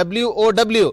WOW,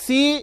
C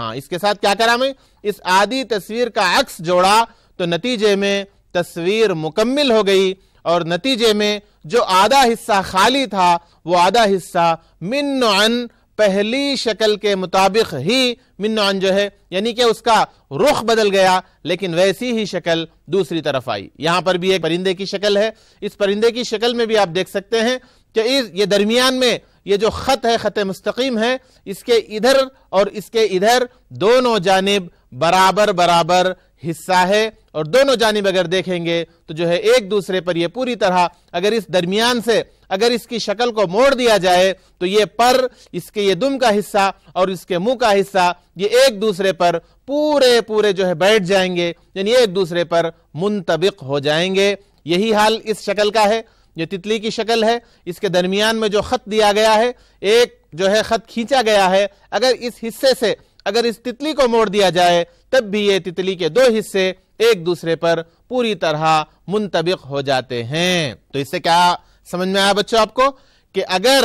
ہاں اس کے ساتھ کیا کرا میں اس آدھی تصویر کا عکس جوڑا تو نتیجے میں تصویر مکمل ہو گئی، اور نتیجے میں جو آدھا حصہ خالی تھا وہ آدھا حصہ من نوعن پہلی شکل کے مطابق ہی من نوعن جو ہے یعنی کہ اس کا رخ بدل گیا لیکن ویسی ہی شکل دوسری طرف آئی۔ یہاں پر بھی ایک پرندے کی شکل ہے، اس پرندے کی شکل میں بھی آپ دیکھ سکتے ہیں کہ یہ درمیان میں یہ جو خط ہے، خط مستقیم ہے، اس کے ادھر اور اس کے ادھر دونوں جانب برابر برابر حصہ ہے، اور دونوں جانب اگر دیکھیں گے تو جو ہے ایک دوسرے پر یہ پوری طرح اگر اس درمیان سے اگر اس کی شکل کو موڑ دیا جائے تو یہ پر، اس کے یہ دم کا حصہ اور اس کے منہ کا حصہ یہ ایک دوسرے پر پورے جو ہے بیٹھ جائیں گے، یعنی ایک دوسرے پر منطبق ہو جائیں گے۔ یہی حال اس شکل کا ہے، یہ تتلی کی شکل ہے، اس کے درمیان میں جو خط دیا گیا ہے، ایک جو ہے خط کھینچا گیا ہے، اگر اس حصے سے اگر اس تتلی کو موڑ دیا جائے تب بھی یہ تتلی کے دو حصے ایک دوسرے پر پوری طرح منطبق ہو جاتے ہیں۔ تو اس سے کیا سمجھ میں آیا بچوں آپ کو کہ اگر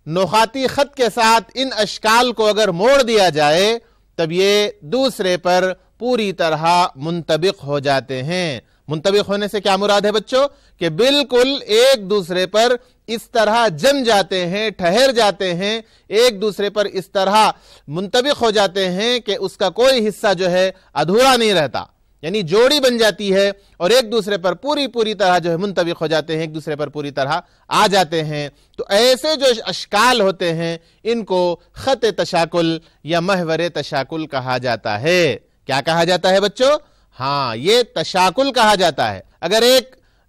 نحاتی خط کے ساتھ ان اشکال کو اگر موڑ دیا جائے تب یہ دوسرے پر پوری طرح منطبق ہو جاتے ہیں۔ منطبق ہونے سے کیا مراد ہے بچوں کہ بالکل ایک دوسرے پر اس طرح جم جاتے ہیں، ٹھہر جاتے ہیں، ایک دوسرے پر اس طرح منطبق ہو جاتے ہیں کہ اس کا کوئی حصہ جو ہے ادھورا نہیں رہتا، یعنی جوڑی بن جاتی ہے اور ایک دوسرے پر پوری طرح جو ہے منطبق ہو جاتے ہیں، ایک دوسرے پر پوری طرح آ جاتے ہیں۔ تو ایسے جو اشکال ہوتے ہیں ان کو خط تشاکل یا محور تشاکل کہا جاتا ہے۔ کیا کہا جاتا ہے بچوں؟ ہاں یہ تشاکل کہا جاتا ہے۔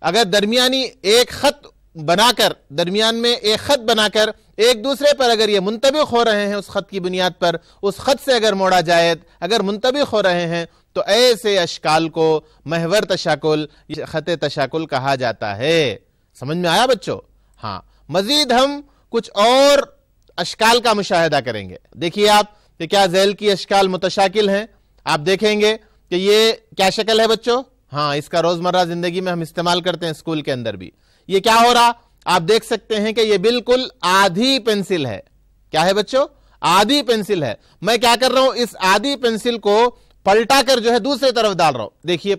اگر درمیانی ایک خط بنا کر، درمیان میں ایک خط بنا کر ایک دوسرے پر اگر یہ منطبق ہو رہے ہیں اس خط کی بنیاد پر، اس خط سے اگر موڑا جائے اگر منطبق ہو رہے ہیں تو ایسے اشکال کو محور تشاکل، خط تشاکل کہا جاتا ہے۔ سمجھ میں آیا بچوں؟ ہاں مزید ہم کچھ اور اشکال کا مشاہدہ کریں گے۔ دیکھیے آپ کہ کیا ذیل کی اشکال متشاکل ہیں۔ آپ دیکھیں گے کہ یہ کیا شکل ہے بچوں؟ ہاں اس کا روزمرہ زندگی میں ہم استعمال کرتے ہیں، اسکول کے اندر بھی۔ یہ کیا ہو رہا؟ آپ دیکھ سکتے ہیں کہ یہ بالکل آدھی پینسل ہے۔ کیا ہے بچوں؟ آدھی پینسل ہے۔ میں کیا کر رہا ہوں؟ اس آدھی پینسل کو پلٹا کر جو ہے دوسری طرف ڈال رہا ہوں۔ دیکھیے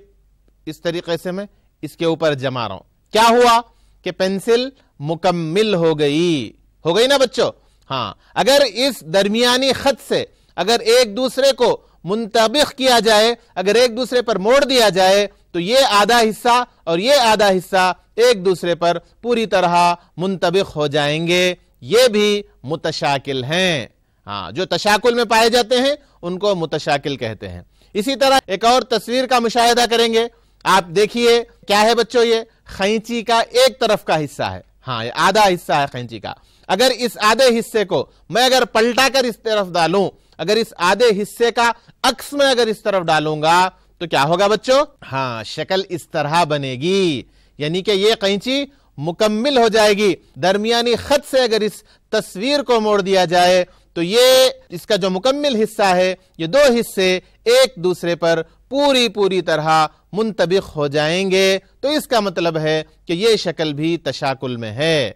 اس طریقے سے میں اس کے اوپر جما رہا ہوں۔ کیا ہوا کہ پینسل مکمل ہو گئی نا بچوں؟ ہاں اگر اس درمیانی خط سے اگر ایک دوسرے کو منطبق کیا جائے، اگر ایک دوسرے پر موڑ دیا جائے تو یہ آدھا حصہ اور یہ آدھا حصہ ایک دوسرے پر پوری طرح منطبق ہو جائیں گے۔ یہ بھی متشاکل ہیں۔ ہاں جو تشاکل میں پائے جاتے ہیں ان کو متشاکل کہتے ہیں۔ اسی طرح ایک اور تصویر کا مشاہدہ کریں گے۔ آپ دیکھیے کیا ہے بچوں؟ یہ خینچی کا ایک طرف کا حصہ ہے۔ ہاں یہ آدھا حصہ ہے خینچی کا۔ اگر اس آدھے حصے کو میں اگر پلٹا کر اس طرف ڈالوں، اگر اس آدھے حصے کا عکس میں اگر اس طرف ڈالوں گا تو کیا ہوگا بچوں؟ ہاں شکل اس طرح بنے گی، یعنی کہ یہ قینچی مکمل ہو جائے گی۔ درمیانی خط سے اگر اس تصویر کو موڑ دیا جائے تو یہ اس کا جو مکمل حصہ ہے یہ دو حصے ایک دوسرے پر پوری طرح منطبق ہو جائیں گے۔ تو اس کا مطلب ہے کہ یہ شکل بھی تشاکل میں ہے۔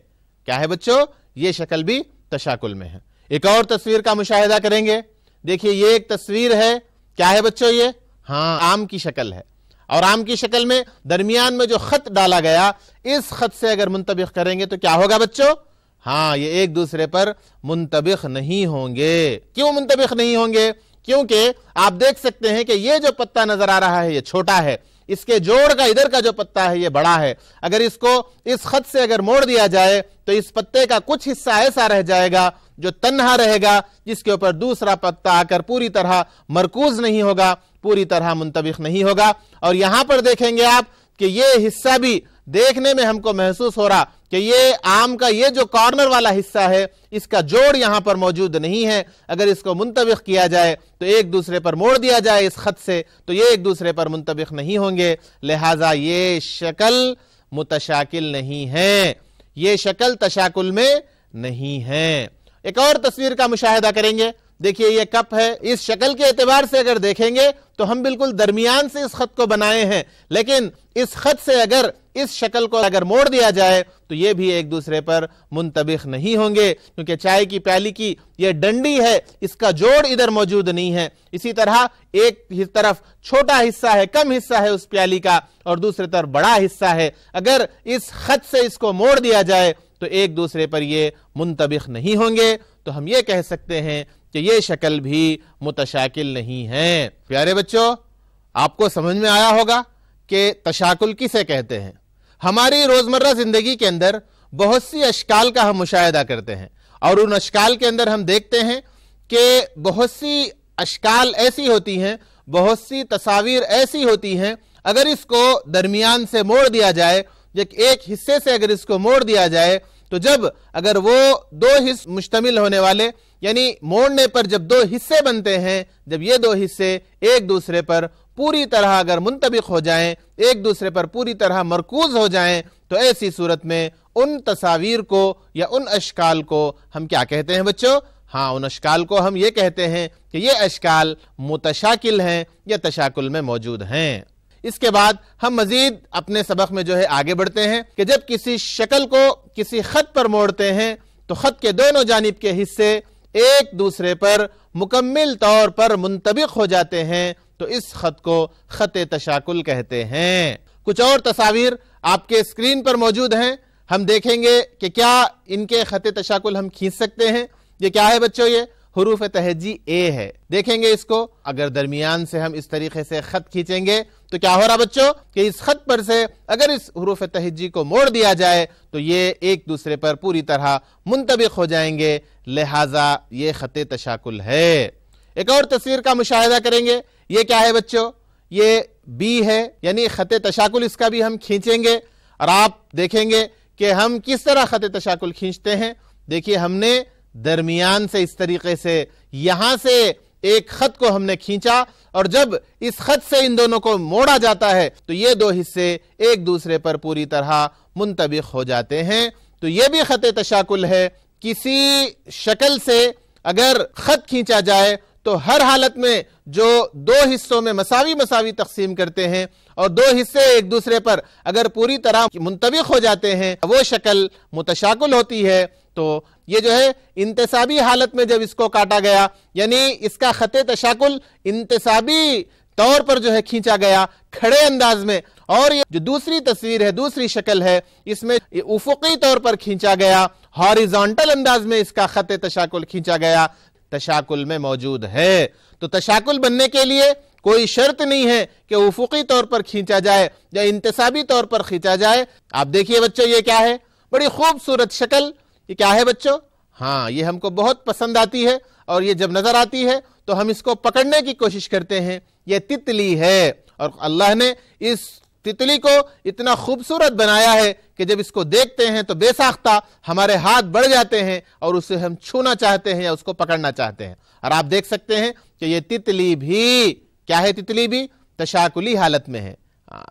کیا ہے بچوں؟ یہ شکل بھی تشاکل میں ہے۔ ایک اور تصویر کا مشاہدہ کریں گے۔ دیکھیے یہ ایک تصویر ہے۔ کیا ہے بچوں یہ؟ ہاں آم کی شکل ہے، اور آم کی شکل میں درمیان میں جو خط ڈالا گیا اس خط سے اگر منطبق کریں گے تو کیا ہوگا بچوں؟ ہاں یہ ایک دوسرے پر منطبق نہیں ہوں گے۔ کیوں منطبق نہیں ہوں گے؟ کیونکہ آپ دیکھ سکتے ہیں کہ یہ جو پتا نظر آ رہا ہے یہ چھوٹا ہے، اس کے جوڑ کا ادھر کا جو پتا ہے یہ بڑا ہے۔ اگر اس کو اس خط سے اگر موڑ دیا جائے تو اس پتے کا کچھ حصہ ایسا رہ جائے گا جو تنہا رہے گا، جس کے اوپر دوسرا پتا آ کر پوری طرح مرکوز نہیں ہوگا، پوری طرح منطبق نہیں ہوگا۔ اور یہاں پر دیکھیں گے آپ کہ یہ حصہ بھی دیکھنے میں ہم کو محسوس ہو رہا کہ یہ آم کا یہ جو کارنر والا حصہ ہے اس کا جوڑ یہاں پر موجود نہیں ہے۔ اگر اس کو منطبق کیا جائے تو ایک دوسرے پر موڑ دیا جائے اس خط سے تو یہ ایک دوسرے پر منطبق نہیں ہوں گے، لہٰذا یہ شکل متشاکل نہیں ہے، یہ شکل تشاکل میں نہیں ہے۔ ایک اور تصویر کا مشاہدہ کریں گے۔ دیکھیے یہ کپ ہے، اس شکل کے اعتبار سے اگر دیکھیں گے تو ہم بالکل درمیان سے اس خط کو بنائے ہیں، لیکن اس خط سے اگر اس شکل کو اگر موڑ دیا جائے تو یہ بھی ایک دوسرے پر منطبق نہیں ہوں گے، کیونکہ چائے کی پیالی کی یہ ڈنڈی ہے، اس کا جوڑ ادھر موجود نہیں ہے۔ اسی طرح ایک طرف چھوٹا حصہ ہے، کم حصہ ہے اس پیالی کا، اور دوسری طرف بڑا حصہ ہے۔ اگر اس خط سے اس کو موڑ دیا جائے تو ایک دوسرے پر یہ منطبق نہیں ہوں گے، تو ہم یہ کہہ سکتے ہیں کہ یہ شکل بھی متشاکل نہیں ہے۔ پیارے بچوں، آپ کو سمجھ میں آیا ہوگا کہ تشاکل کسے کہتے ہیں۔ ہماری روزمرہ زندگی کے اندر بہت سی اشکال کا ہم مشاہدہ کرتے ہیں، اور ان اشکال کے اندر ہم دیکھتے ہیں کہ بہت سی اشکال ایسی ہوتی ہیں، بہت سی تصاویر ایسی ہوتی ہیں، اگر اس کو درمیان سے موڑ دیا جائے، ایک حصے سے اگر اس کو موڑ دیا جائے، تو جب اگر وہ دو حصے مشتمل ہونے والے، یعنی موڑنے پر جب دو حصے بنتے ہیں، جب یہ دو حصے ایک دوسرے پر پوری طرح اگر منطبق ہو جائیں، ایک دوسرے پر پوری طرح مرکوز ہو جائیں، تو ایسی صورت میں ان تصاویر کو یا ان اشکال کو ہم کیا کہتے ہیں بچوں؟ ہاں، ان اشکال کو ہم یہ کہتے ہیں کہ یہ اشکال متشاکل ہیں یا تشاکل میں موجود ہیں۔ اس کے بعد ہم مزید اپنے سبق میں آگے بڑھتے ہیں کہ جب کسی شکل کو کسی خط پر موڑتے ہیں تو خط کے دونوں جانب کے حصے ایک دوسرے پر مکمل طور پر منطبق ہو جاتے ہیں، تو اس خط کو خط تشاکل کہتے ہیں۔ کچھ اور تصاویر آپ کے اسکرین پر موجود ہیں، ہم دیکھیں گے کہ کیا ان کے خط تشاکل ہم کھینچ سکتے ہیں۔ یہ کیا ہے بچوں؟ یہ حروف تہجی اے ہے۔ دیکھیں گے اس کو، اگر درمیان سے ہم اس طریقے سے خط کھینچیں گے تو کیا ہو رہا بچوں کہ اس خط پر سے اگر اس حروف تہجی کو موڑ دیا جائے تو یہ ایک دوسرے پر پوری طرح منطبق ہو جائیں گے، لہٰذا یہ خط تشاکل ہے۔ ایک اور تصویر کا مشاہدہ کریں گے، یہ کیا ہے بچوں؟ یہ بی ہے، یعنی خط تشاکل اس کا بھی ہم کھینچیں گے، اور آپ دیکھیں گے کہ ہم کس طرح خط تشاکل کھینچتے ہیں۔ دیکھیے، ہم نے درمیان سے اس طریقے سے یہاں سے ایک خط کو ہم نے کھینچا، اور جب اس خط سے ان دونوں کو موڑا جاتا ہے تو یہ دو حصے ایک دوسرے پر پوری طرح منطبق ہو جاتے ہیں، تو یہ بھی خط تشاکل ہے۔ کسی شکل سے اگر خط کھینچا جائے تو ہر حالت میں جو دو حصوں میں مساوی تقسیم کرتے ہیں اور دو حصے ایک دوسرے پر اگر پوری طرح منطبق ہو جاتے ہیں، وہ شکل متشاکل ہوتی ہے۔ تو یہ انتصابی حالت میں جب اس کو کاٹا گیا، یعنی اس کا خط تشاکل انتصابی طور پر کھینچا گیا، کھڑے انداز میں، اور یہ جو دوسری تصویر ہے، دوسری شکل ہے، اس میں افقی طور پر کھینچا گیا، ہاریزونٹل انداز میں اس کا خط تشاکل کھینچا گیا، تشاکل میں موجود ہے۔ تو تشاکل بننے کے لیے کوئی شرط نہیں ہے کہ افقی طور پر کھینچا جائے یا انتصابی طور پر کھینچا جائے۔ آپ دیکھیے بچوں، یہ کیا ہے؟ بڑی خوبصورت شکل، یہ کیا ہے بچوں؟ ہاں، یہ ہم کو بہت پسند آتی ہے، اور یہ جب نظر آتی ہے تو ہم اس کو پکڑنے کی کوشش کرتے ہیں۔ یہ تتلی ہے، اور اللہ نے اس تتلی کو اتنا خوبصورت بنایا ہے کہ جب اس کو دیکھتے ہیں تو بے ساختہ ہمارے ہاتھ بڑھ جاتے ہیں اور اسے ہم چھونا چاہتے ہیں یا اس کو پکڑنا چاہتے ہیں۔ اور آپ دیکھ سکتے ہیں کہ یہ تتلی بھی کیا ہے؟ تتلی بھی تشاکلی حالت میں ہے۔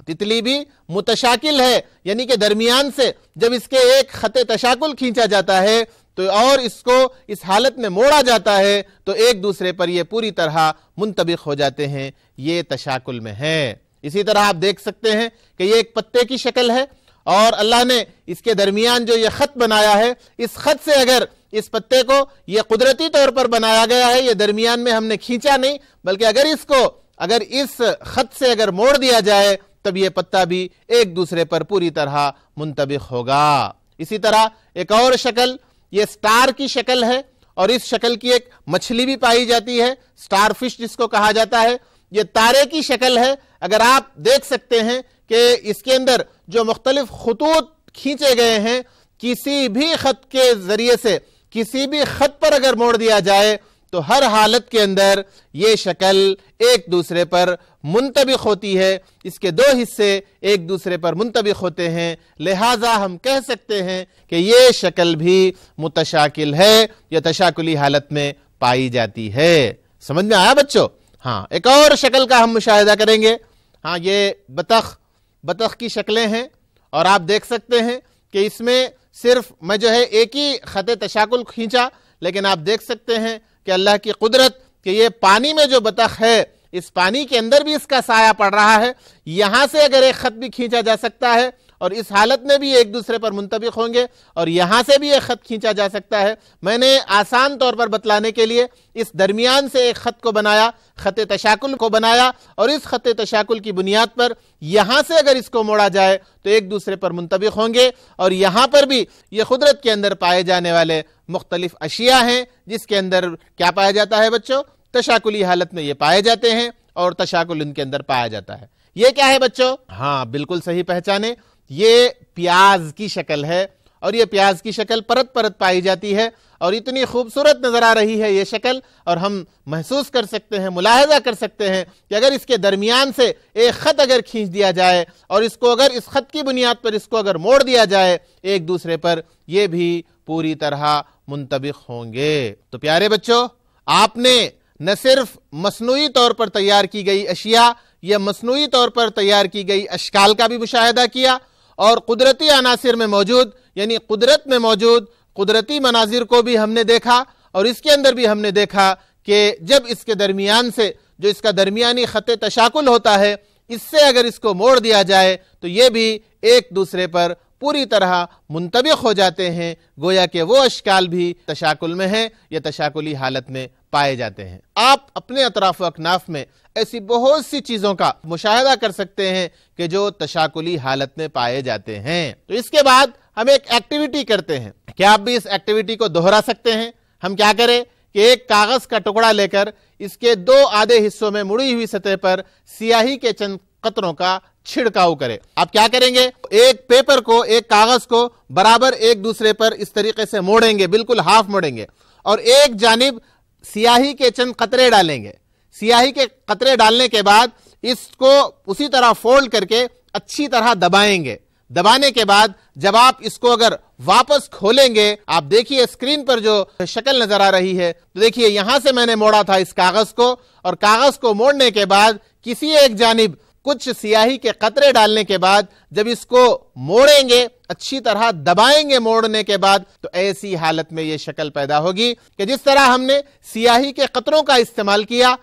تتلی بھی متشاکل ہے، یعنی کہ درمیان سے جب اس کے ایک خط تشاکل کھینچا جاتا ہے تو اور اس کو اس حالت میں موڑا جاتا ہے تو ایک دوسرے پر یہ پوری طرح منطبق ہو جاتے ہیں، یہ تشاکل میں ہے۔ اسی طرح آپ دیکھ سکتے ہیں کہ یہ ایک پتے کی شکل ہے، اور اللہ نے اس کے درمیان جو یہ خط بنایا ہے، اس خط سے اگر اس پتے کو یہ قدرتی طور پر بنایا گیا ہے، یہ درمیان میں ہم نے کھینچا نہیں، بلکہ اگر اس خط سے اگر موڑ دیا جائے تب یہ پتا بھی ایک دوسرے پر پوری طرح منطبق ہوگا۔ اسی طرح ایک اور شکل، یہ سٹار کی شکل ہے، اور اس شکل کی ایک مچھلی بھی پائی جاتی ہے، سٹار فش جس کو کہا جاتا ہے۔ یہ تارے کی شکل ہے، اگر آپ دیکھ سکتے ہیں کہ اس کے اندر جو مختلف خطوط کھینچے گئے ہیں، کسی بھی خط کے ذریعے سے کسی بھی خط پر اگر موڑ دیا جائے تو ہر حالت کے اندر یہ شکل ایک دوسرے پر منطبق ہوتی ہے، اس کے دو حصے ایک دوسرے پر منطبق ہوتے ہیں، لہٰذا ہم کہہ سکتے ہیں کہ یہ شکل بھی متشاکل ہے یا تشاکلی حالت میں پائی جاتی ہے۔ سمجھ میں آیا بچوں؟ ہاں، ایک اور شکل کا ہم مشاہدہ کریں گے۔ ہاں، یہ بطخ کی شکلیں ہیں، اور آپ دیکھ سکتے ہیں کہ اس میں صرف میں ایک ہی خط تشاکل کھینچا، لیکن آپ دیکھ سکتے ہیں کہ اللہ کی قدرت کہ یہ پانی میں جو بطخ ہے، اس پانی کے اندر بھی اس کا سایہ پڑ رہا ہے۔ یہاں سے اگر ایک خط بھی کھینچا جا سکتا ہے اور اس حالت میں بھی ایک دوسرے پر منطبق ہوں گے اور یہاں سے بھی ایک خط کھینچا جا سکتا ہے۔ میں نے آسان طور پر بتلانے کے لیے اس درمیان سے ایک خط کو بنایا، خط تشاکل کو بنایا، اور اس خط تشاکل کی بنیاد پر یہاں سے اگر اس کو موڑا جائے تو ایک دوسرے پر منطبق ہوں گے، اور یہاں پر بھی یہ قدرت کے اندر پائے جانے والے مختلف اشیاء ہیں جس کے اندر کیا پایا جاتا ہے بچوں؟ تشاکلی حالت میں یہ پائے جاتے ہیں اور تشاکل ان کے اندر پایا جاتا ہے۔ یہ کیا ہے بچوں؟ ہاں بالکل صحیح پہچانے، یہ پیاز کی شکل ہے، اور یہ پیاز کی شکل پرت پرت پائی جاتی ہے، اور اتنی خوبصورت نظر آ رہی ہے یہ شکل، اور ہم محسوس کر سکتے ہیں، ملاحظہ کر سکتے ہیں کہ اگر اس کے درمیان سے ایک خط اگر کھینچ دیا جائے اور اس کو اگر اس خط کی بنیاد پر اس کو اگر موڑ دیا جائے ایک دوسرے پر، یہ بھی پوری طرح منطبق ہوں گے۔ تو پیارے بچوں، آپ نے نہ صرف مصنوعی طور پر تیار کی گئی اشیاء یا مصنوعی طور پر تیار کی گئی اشکال کا بھی مشاہدہ کیا، اور قدرتی عناصر میں موجود یعنی قدرت میں موجود قدرتی مناظر کو بھی ہم نے دیکھا، اور اس کے اندر بھی ہم نے دیکھا کہ جب اس کے درمیان سے جو اس کا درمیانی خط تشاکل ہوتا ہے، اس سے اگر اس کو موڑ دیا جائے تو یہ بھی ایک دوسرے پر پوری طرح منطبق ہو جاتے ہیں، گویا کہ وہ اشکال بھی تشاکل میں ہیں یا تشاکلی حالت میں پائے جاتے ہیں۔ آپ اپنے اطراف و اکناف میں ایسی بہت سی چیزوں کا مشاہدہ کر سکتے ہیں کہ جو تشاکلی حالت میں پائے جاتے ہیں۔ تو اس کے بعد ہم ایک ایکٹیویٹی کرتے ہیں، کیا آپ بھی اس ایکٹیویٹی کو دہرا سکتے ہیں؟ ہم کیا کریں کہ ایک کاغذ کا ٹکڑا لے کر اس کے دو آدھے حصوں میں مڑی ہوئی سطح پر سیاہی کے چند قطروں کا چھڑکاؤ کرے۔ آپ کیا کریں گے؟ ایک پیپر کو، ایک کاغذ کو برابر ایک دوسرے پر اس طریقے سے موڑیں گے، بالکل ہاف موڑیں گے، اور ایک جانب سیاہی کے چند قطرے ڈالیں گے۔ سیاہی کے قطرے ڈالنے کے بعد اس کو اسی طرح فولڈ کر کے اچھی طرح دبائیں گے۔ دبانے کے بعد جب آپ اس کو اگر واپس کھولیں گے، آپ دیکھیے اسکرین پر جو شکل نظر آ رہی ہے، تو دیکھیے یہاں سے میں نے موڑا تھا اس کاغذ کو، اور کاغذ کو موڑنے کے بعد کسی ایک جانب کچھ سیاہی کے قطرے ڈالنے کے بعد جب اس کو موڑیں گے، اچھی طرح دبائیں گے موڑنے کے بعد، تو ایسی حالت میں یہ شکل پیدا ہوگی کہ جس طرح ہم نے سیاہی کے قطروں کا استعمال کیا،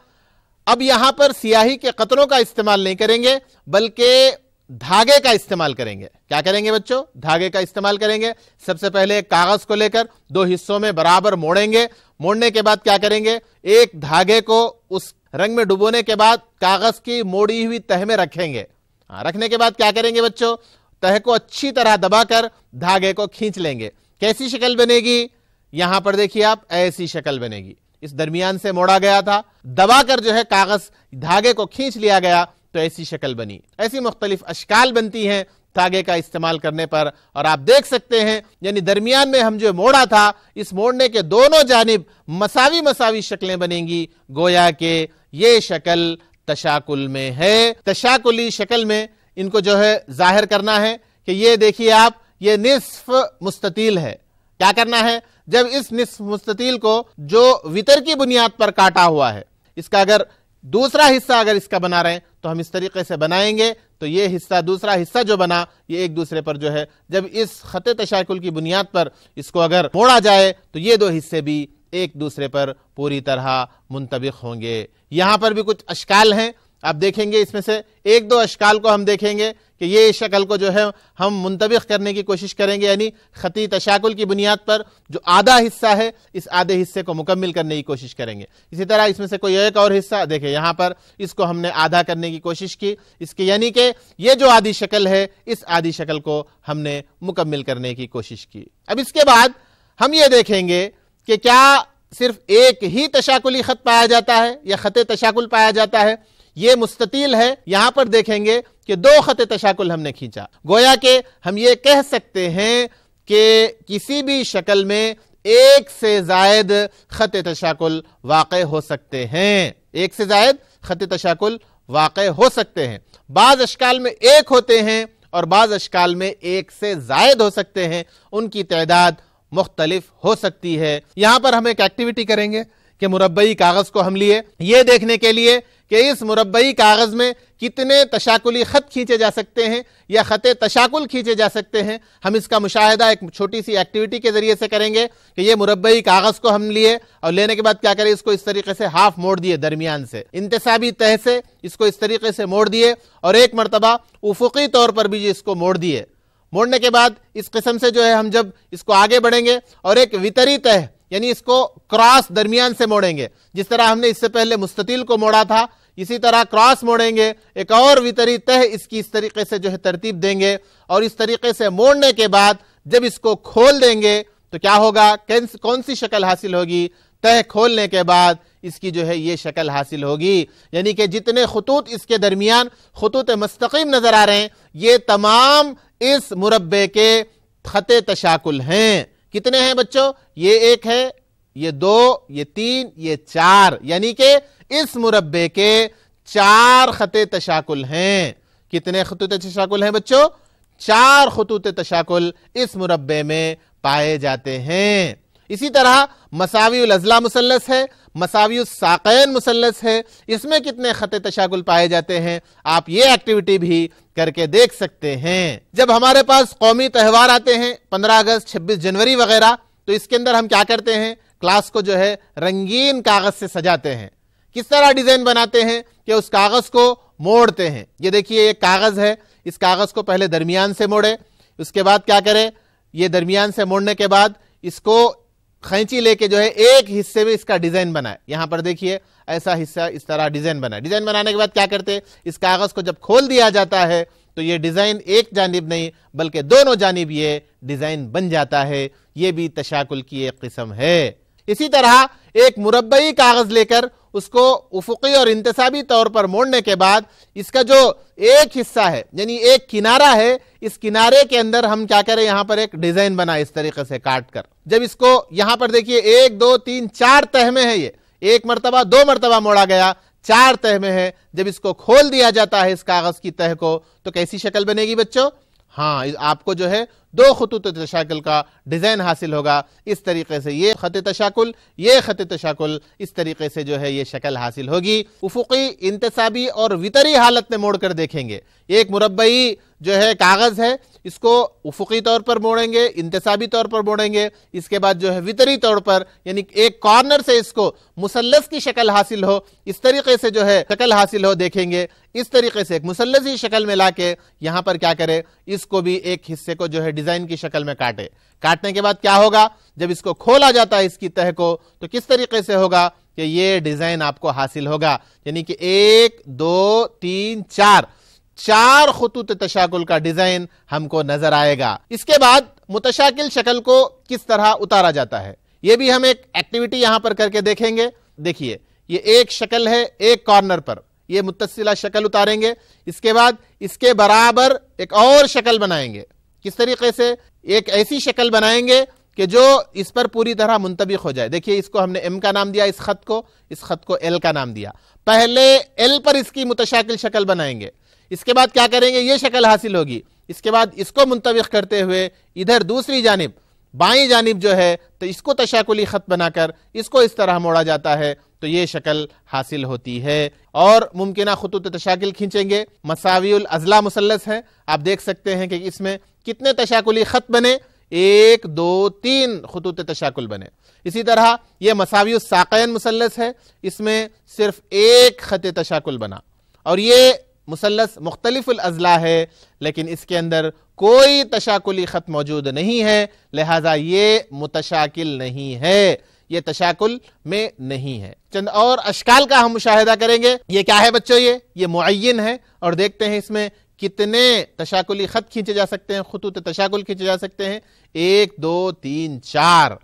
اب یہاں پر سیاہی کے قطروں کا استعمال نہیں کریں گے بلکہ دھاگے کا استعمال کریں گے۔ کیا کریں گے بچوں؟ دھاگے کا استعمال کریں گے۔ سب سے پہلے ایک کاغذ کو لے کر دو حصوں میں برابر موڑیں گے۔ موڑنے کے بعد کیا کریں گے؟ ایک دھاگے کو اس رنگ میں ڈبونے کے بعد کاغذ کی موڑی ہوئی تہ میں رکھیں گے۔ رکھنے کے بعد کیا کریں گے بچوں؟ تہ کو اچھی طرح دبا کر دھاگے کو کھینچ لیں گے۔ کیسی شکل بنے گی؟ یہاں پر دیکھیے آپ، ایسی شکل بنے گی۔ اس درمیان سے موڑا گیا تھا، دبا کر جو ہے کاغذ دھاگے کو کھینچ لیا گیا تو ایسی شکل بنی۔ ایسی مختلف اشکال بنتی ہیں دھاگے کا استعمال کرنے پر، اور آپ دیکھ سکتے ہیں یعنی درمیان میں ہم جو موڑا تھا، اس موڑنے کے دونوں جانب مساوی شکلیں بنیں گی، گویا کہ یہ شکل تشاکل میں ہے۔ تشاکلی شکل میں ان کو جو ہے ظاہر کرنا ہے کہ یہ دیکھیے آپ، یہ نصف مستطیل ہے۔ کیا کرنا ہے؟ جب اس نصف مستطیل کو جو وتر کی بنیاد پر کاٹا ہوا ہے، اس کا اگر دوسرا حصہ اگر اس کا بنا رہے ہیں تو ہم اس طریقے سے بنائیں گے، تو یہ حصہ، دوسرا حصہ جو بنا، یہ ایک دوسرے پر جو ہے جب اس خط تشاکل کی بنیاد پر اس کو اگر موڑا جائے تو یہ دو حصے بھی ایک دوسرے پر پوری طرح منطبق ہوں گے۔ یہاں پر بھی کچھ اشکال ہیں، آپ دیکھیں گے اس میں سے ایک دو اشکال کو ہم دیکھیں گے کہ یہ شکل کو جو ہے ہم منطبق کرنے کی کوشش کریں گے، یعنی خطی تشاکل کی بنیاد پر جو آدھا حصہ ہے اس آدھے حصے کو مکمل کرنے کی کوشش کریں گے۔ اسی طرح اس میں سے کوئی ایک اور حصہ دیکھیں، یہاں پر اس کو ہم نے آدھا کرنے کی کوشش کی، اس کے یعنی کہ یہ جو آدھی شکل ہے اس آدھی شکل کو ہم نے مکمل کرنے کی کوشش کی۔ اب اس کے بعد ہم یہ دیکھیں گے کہ کیا صرف ایک ہی تشاکلی خط پایا جاتا ہے یا خط تشاکل پایا جاتا ہے؟ یہ مستطیل ہے، یہاں پر دیکھیں گے کہ دو خط تشاکل ہم نے کھینچا، گویا کہ ہم یہ کہہ سکتے ہیں کہ کسی بھی شکل میں ایک سے زائد خط تشاکل واقع ہو سکتے ہیں۔ ایک سے زائد خط تشاکل واقع ہو سکتے ہیں، بعض اشکال میں ایک ہوتے ہیں اور بعض اشکال میں ایک سے زائد ہو سکتے ہیں، ان کی تعداد مختلف ہو سکتی ہے۔ یہاں پر ہم ایک ایکٹیویٹی کریں گے کہ مربعی کاغذ کو ہم لیے یہ دیکھنے کے لیے کہ اس مربعی کاغذ میں کتنے تشاکلی خط کھینچے جا سکتے ہیں یا خط تشاکل کھینچے جا سکتے ہیں۔ ہم اس کا مشاہدہ ایک چھوٹی سی ایکٹیویٹی کے ذریعے سے کریں گے کہ یہ مربعی کاغذ کو ہم لیے اور لینے کے بعد کیا کریں، اس کو اس طریقے سے ہاف موڑ دیے، درمیان سے انتصابی تہ سے اس کو اس طریقے سے موڑ دیے اور ایک مرتبہ افقی طور پر بھی اس کو موڑ دیے، موڑنے کے بعد اس قسم سے جو ہے ہم جب اس کو آگے بڑھیں گے اور ایک وتری تہ یعنی اس کو کراس درمیان سے موڑیں گے، جس طرح ہم نے اس سے پہلے مستطیل کو موڑا تھا اسی طرح کراس موڑیں گے، ایک اور وتری تہ اس کی اس طریقے سے جو ہے ترتیب دیں گے، اور اس طریقے سے موڑنے کے بعد جب اس کو کھول دیں گے تو کیا ہوگا، کون سی شکل حاصل ہوگی؟ تہ کھولنے کے بعد اس کی جو ہے یہ شکل حاصل ہوگی، یعنی کہ جتنے خطوط اس کے درمیان خطوط مستقیم نظر آ رہے ہیں یہ تمام اس مربع کے خط تشاکل ہیں۔ کتنے ہیں بچوں؟ یہ ایک ہے، یہ دو، یہ تین، یہ چار، یعنی کہ اس مربع کے 4 خط تشاکل ہیں۔ کتنے خطوط تشاکل ہیں بچوں؟ 4 خطوط تشاکل اس مربع میں پائے جاتے ہیں۔ اسی طرح مساوی الاضلاع مثلث ہے، مساوی الساقین مثلث ہے، اس میں کتنے خط تشاکل پائے جاتے ہیں؟ آپ یہ ایکٹیویٹی بھی کر کے دیکھ سکتے ہیں۔ جب ہمارے پاس قومی تہوار آتے ہیں 15 اگست 26 جنوری وغیرہ، تو اس کے اندر ہم کیا کرتے ہیں؟ کلاس کو جو ہے رنگین کاغذ سے سجاتے ہیں۔ کس طرح ڈیزائن بناتے ہیں کہ اس کاغذ کو موڑتے ہیں۔ یہ دیکھیے ایک کاغذ ہے، اس کاغذ کو پہلے درمیان سے موڑے، اس کے بعد کیا کرے؟ یہ درمیان سے موڑنے کے بعد اس کو خینچی لے کے جو ہے ایک حصے میں اس کا ڈیزائن بنائے۔ یہاں پر دیکھیے ایسا حصہ اس طرح ڈیزائن بنائے۔ ڈیزائن بنانے کے بعد کیا کرتے؟ اس کاغذ کو جب کھول دیا جاتا ہے تو یہ ڈیزائن ایک جانب نہیں بلکہ دونوں جانب یہ ڈیزائن بن جاتا ہے۔ یہ بھی تشاکل کی ایک قسم ہے۔ اسی طرح ایک مربعی کاغذ لے کر اس کو افقی اور انتصابی طور پر موڑنے کے بعد اس کا جو ایک حصہ ہے یعنی ایک کنارہ ہے، اس کنارے کے اندر ہم کیا کریں؟ یہاں پر ایک ڈیزائن بنائے اس طریقے سے کاٹ کر۔ جب اس کو یہاں پر دیکھیے 1 2 3 4 تہ میں ہے، یہ ایک مرتبہ 2 مرتبہ موڑا گیا، 4 تہ میں ہے۔ جب اس کو کھول دیا جاتا ہے اس کاغذ کی تہ کو تو کیسی شکل بنے گی بچوں؟ ہاں، آپ کو جو ہے 2 خطوط تشاکل کا ڈیزائن حاصل ہوگا۔ اس طریقے سے یہ خط تشاکل، یہ خط تشاکل، اس طریقے سے جو ہے یہ شکل حاصل ہوگی۔ افقی، انتصابی اور وتری حالت میں موڑ کر دیکھیں گے۔ ایک مربعی جو ہے کاغذ ہے، اس کو افقی طور پر موڑیں گے، انتصابی طور پر موڑیں گے، اس کے بعد جو ہے وتری طور پر یعنی ایک کارنر سے اس کو مثلث کی شکل حاصل ہو، اس طریقے سے جو ہے شکل حاصل ہو دیکھیں گے۔ اس طریقے سے ایک مثلثی شکل میں لا کے یہاں پر کیا کرے؟ اس کو بھی ایک حصے کو جو ہے ڈیزائن کی شکل میں کاٹے۔ کاٹنے کے بعد کیا ہوگا؟ جب اس کو کھولا جاتا ہے اس کی تہ کو تو کس طریقے سے ہوگا کہ یہ ڈیزائن آپ کو حاصل ہوگا، یعنی کہ 1 2 3 4 خطوط تشاکل کا ڈیزائن ہم کو نظر آئے گا۔ اس کے بعد متشاکل شکل کو کس طرح اتارا جاتا ہے یہ بھی ہم ایک ایکٹیویٹی یہاں پر کر کے دیکھیں گے۔ دیکھیے یہ ایک شکل ہے، ایک کارنر پر یہ متصلہ شکل اتاریں گے، اس کے بعد اس کے برابر ایک اور شکل بنائیں گے۔ کس طریقے سے؟ ایک ایسی شکل بنائیں گے کہ جو اس پر پوری طرح منطبق ہو جائے۔ دیکھیے اس کو ہم نے ایم کا نام دیا، اس خط کو ایل کا نام دیا۔ پہلے ایل پر اس کی متشاکل شکل بنائیں گے، اس کے بعد کیا کریں گے؟ یہ شکل حاصل ہوگی۔ اس کے بعد اس کو منطبق کرتے ہوئے ادھر دوسری جانب بائیں جانب جو ہے تو اس کو تشاکلی خط بنا کر اس کو اس طرح موڑا جاتا ہے تو یہ شکل حاصل ہوتی ہے۔ اور ممکنہ خطوط تشاکل کھینچیں گے۔ مساوی الاضلاع مثلث ہے، آپ دیکھ سکتے ہیں کہ اس میں کتنے تشاکلی خط بنے؟ 1 2 3 خطوط تشاکل بنے۔ اسی طرح یہ مساوی الساقین مثلث ہے، اس میں صرف 1 خط تشاکل بنا، اور یہ مثلث مختلف الاضلاع ہے لیکن اس کے اندر کوئی تشاکلی خط موجود نہیں ہے، لہذا یہ متشاکل نہیں ہے، یہ تشاکل میں نہیں ہے۔ چند اور اشکال کا ہم مشاہدہ کریں گے۔ یہ کیا ہے بچوں؟ یہ معین ہے، اور دیکھتے ہیں اس میں کتنے تشاکلی خط کھینچے جا سکتے ہیں، خطوط تشاکل کھینچے جا سکتے ہیں۔ 1 2 3 4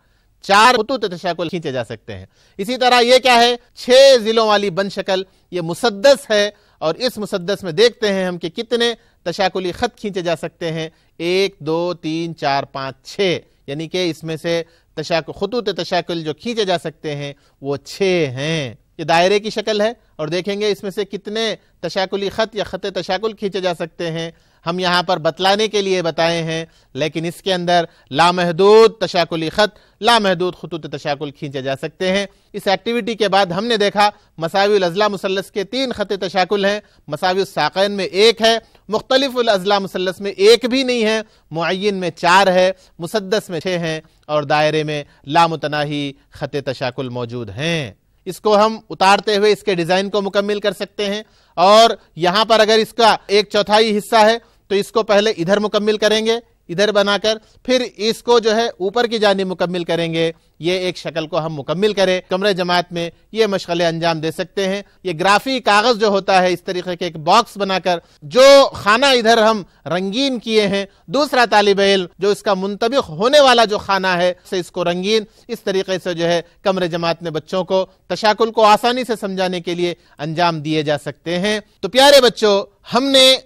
خطوط تشاکل کھینچے جا سکتے ہیں۔ اسی طرح یہ کیا ہے؟ 6 ضلعوں والی بند شکل، یہ مسدس ہے، اور اس مسدس میں دیکھتے ہیں ہم کہ کتنے تشاکلی خط کھینچے جا سکتے ہیں۔ 1 2 3 4 5 6، یعنی کہ اس میں سے خطوط تشاکل جو کھینچے جا سکتے ہیں وہ 6 ہیں۔ یہ دائرے کی شکل ہے، اور دیکھیں گے اس میں سے کتنے تشاکلی خط یا خط تشاکل کھینچے جا سکتے ہیں۔ ہم یہاں پر بتلانے کے لیے بتائے ہیں، لیکن اس کے اندر لامحدود تشاکلی خط، لامحدود خطوط تشاکل کھینچے جا سکتے ہیں۔ اس ایکٹیویٹی کے بعد ہم نے دیکھا مساوی الاضلاع مثلث کے 3 خط تشاکل ہیں، مساوی الساقین میں 1 ہے، مختلف الاضلاع مثلث میں 1 بھی نہیں ہے، معین میں 4 ہے، مسدس میں 6 ہیں، اور دائرے میں لامتناہی خط تشاکل موجود ہیں۔ اس کو ہم اتارتے ہوئے اس کے ڈیزائن کو مکمل کر سکتے ہیں، اور یہاں پر اگر اس کا 1/4 حصہ ہے تو اس کو پہلے ادھر مکمل کریں گے، ادھر بنا کر پھر اس کو جو ہے اوپر کی جانب مکمل کریں گے، یہ ایک شکل کو ہم مکمل کریں۔ کمرہ جماعت میں یہ مشغلے انجام دے سکتے ہیں۔ یہ گرافی کاغذ جو ہوتا ہے اس طریقے کے ایک باکس بنا کر جو خانہ ادھر ہم رنگین کیے ہیں، دوسرا طالب علم جو اس کا منطبق ہونے والا جو خانہ ہے سے اس کو رنگین اس طریقے سے جو ہے کمرہ جماعت میں بچوں کو تشاکل کو آسانی سے سمجھانے کے لیے انجام دیے جا سکتے ہیں۔ تو پیارے بچوں، ہم نے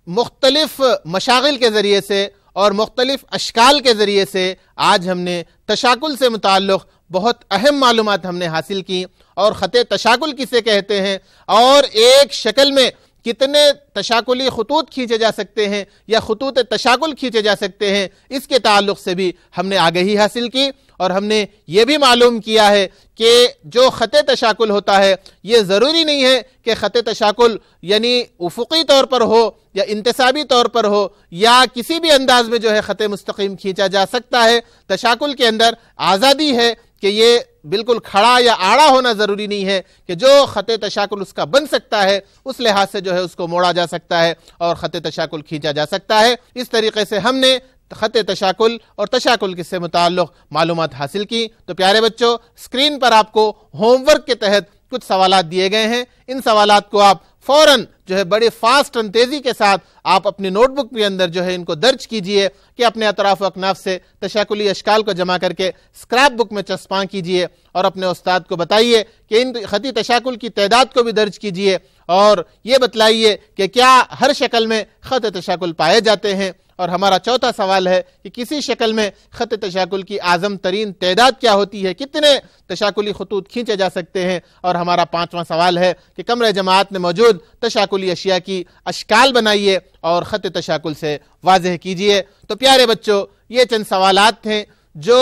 مختلف مشاغل کے ذریعے سے اور مختلف اشکال کے ذریعے سے آج ہم نے تشاکل سے متعلق بہت اہم معلومات ہم نے حاصل کی، اور خط تشاکل کسے کہتے ہیں اور ایک شکل میں کتنے تشاکلی خطوط کھینچے جا سکتے ہیں یا خطوط تشاکل کھینچے جا سکتے ہیں، اس کے تعلق سے بھی ہم نے آگہی حاصل کی، اور ہم نے یہ بھی معلوم کیا ہے کہ جو خط تشاکل ہوتا ہے یہ ضروری نہیں ہے کہ خط تشاکل یعنی افقی طور پر ہو یا انتصابی طور پر ہو یا کسی بھی انداز میں جو ہے خط مستقیم کھینچا جا سکتا ہے۔ تشاکل کے اندر آزادی ہے کہ یہ بالکل کھڑا یا آڑا ہونا ضروری نہیں ہے، کہ جو خط تشاکل اس کا بن سکتا ہے اس لحاظ سے جو ہے اس کو موڑا جا سکتا ہے اور خط تشاکل کھینچا جا سکتا ہے۔ اس طریقے سے ہم نے خط تشاکل اور تشاکل سے متعلق معلومات حاصل کی۔ تو پیارے بچوں، اسکرین پر آپ کو ہوم ورک کے تحت کچھ سوالات دیے گئے ہیں، ان سوالات کو آپ فوراً جو ہے بڑے فاسٹ اور تیزی کے ساتھ آپ اپنے نوٹ بک کے اندر جو ہے ان کو درج کیجئے کہ اپنے اطراف و اکناف سے تشاکلی اشکال کو جمع کر کے اسکریپ بک میں چسپاں کیجئے، اور اپنے استاد کو بتائیے کہ ان خطی تشاکل کی تعداد کو بھی درج کیجئے، اور یہ بتلائیے کہ کیا ہر شکل میں خط تشاکل پائے جاتے ہیں۔ اور ہمارا چوتھا سوال ہے کہ کسی شکل میں خط تشاکل کی اعظم ترین تعداد کیا ہوتی ہے، کتنے تشاکلی خطوط کھینچے جا سکتے ہیں۔ اور ہمارا پانچواں سوال ہے کہ کمرہ جماعت میں موجود تشاکلی اشیاء کی اشکال بنائیے اور خط تشاکل سے واضح کیجئے۔ تو پیارے بچوں، یہ چند سوالات تھے جو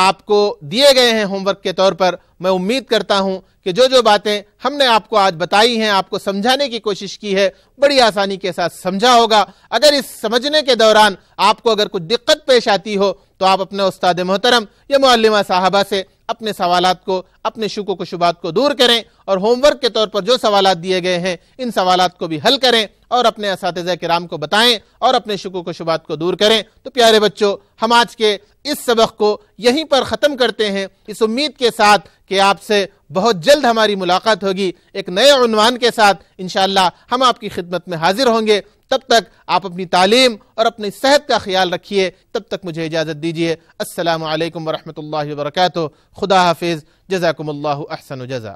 آپ کو دیے گئے ہیں ہوم ورک کے طور پر۔ میں امید کرتا ہوں کہ جو باتیں ہم نے آپ کو آج بتائی ہیں، آپ کو سمجھانے کی کوشش کی ہے، بڑی آسانی کے ساتھ سمجھا ہوگا۔ اگر اس سمجھنے کے دوران آپ کو اگر کچھ دقت پیش آتی ہو تو آپ اپنے استاد محترم یا معلمہ صاحبہ سے اپنے سوالات کو، اپنے شکوک و شبہات کو دور کریں، اور ہوم ورک کے طور پر جو سوالات دیے گئے ہیں ان سوالات کو بھی حل کریں اور اپنے اساتذہ کرام کو بتائیں اور اپنے شکوک و شبہات کو دور کریں۔ تو پیارے بچوں، ہم آج کے اس سبق کو یہیں پر ختم کرتے ہیں، اس امید کے ساتھ کہ آپ سے بہت جلد ہماری ملاقات ہوگی ایک نئے عنوان کے ساتھ۔ انشاءاللہ ہم آپ کی خدمت میں حاضر ہوں گے۔ تب تک آپ اپنی تعلیم اور اپنی صحت کا خیال رکھیے۔ تب تک مجھے اجازت دیجیے۔ السلام علیکم ورحمۃ اللہ وبرکاتہ۔ خدا حافظ۔ جزاکم اللہ احسن جزا۔